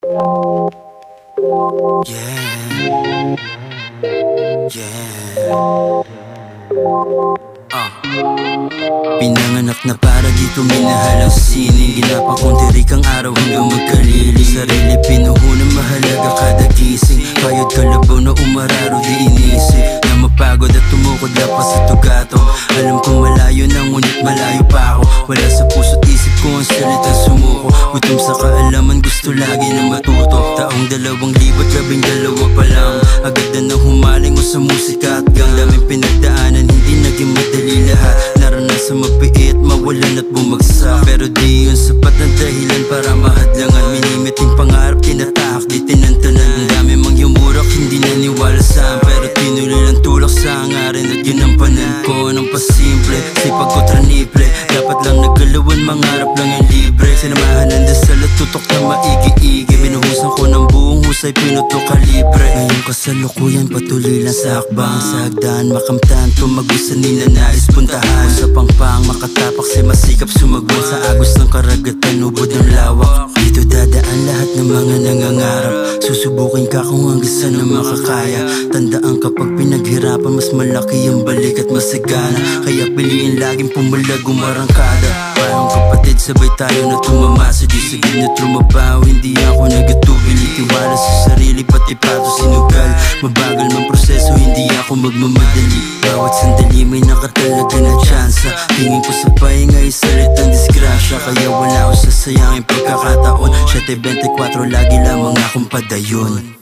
Yeah, yeah. Pinanganak na para dito minahal ang sining. Ginapang kong dirikang araw hanggang magkalili. Sarili pinuhunan mahalaga kada gising. Kayod kalabaw na umararo di inisip na mapagod at tumukod pa sa tugato. Alam kong malayo na ngunit malayo pa ako. Wala sa puso't isip ko ang salitang sumuko. Gutom sa kaalaman gusto lagi na matuto. Taong 2012 pa lang, agad na nang humaling ko sa musika at gang. Daming pinagdaanan, hindi naging madali lahat. Naranasan mapiit, mawalan at bumagsak. Pero di yun sapat na dahilan para mahadlangan. Minimiting pangarap, tinatahak, di tinantanan. Ang dami mang yumurak, hindi naniwala saan. Pero tinuloy lang tulak sa hangarin at ginampanan ko ng pasimple. Sipag ko traniple, dapat lang nagalawan, mangarap lang yung libre. Sinamahan ng dasal at tutok na maigi-igi. Binuhusan ko ng buong husay, pinuto kalibre. Ngayon kasalukuyan, patuloy lang sa hakbang. Sa hagdan, makamtan, tumagusan ninanais puntahan. Sa pangpang, makatapak si masikap sumagwan. Sa agos ng karagatan, ubod ng lawak. Dito dadaan lahat ng mga nangangarap. Susubukin ka kung hanggang saan na makakaya. Tandaan kapag pinaghirapan, mas malaki ang balik at masagana. Kaya piliin laging pumalag, umarangkada. Parang kapatid, sabay tayo na tumamasa. Di sa gilid trumabaw, hindi ako nagatubili. Tiwala sa sarili, pati pato sinugal. Mabagal man proseso, hindi ako magmamadali. Bawat sandali may nakatalaga na tsansa. Tingin ko sa pahinga, isalitang disgrasya. Kaya wala ako sasayangin pagkakataon. 724, lagi lamang akong padayon.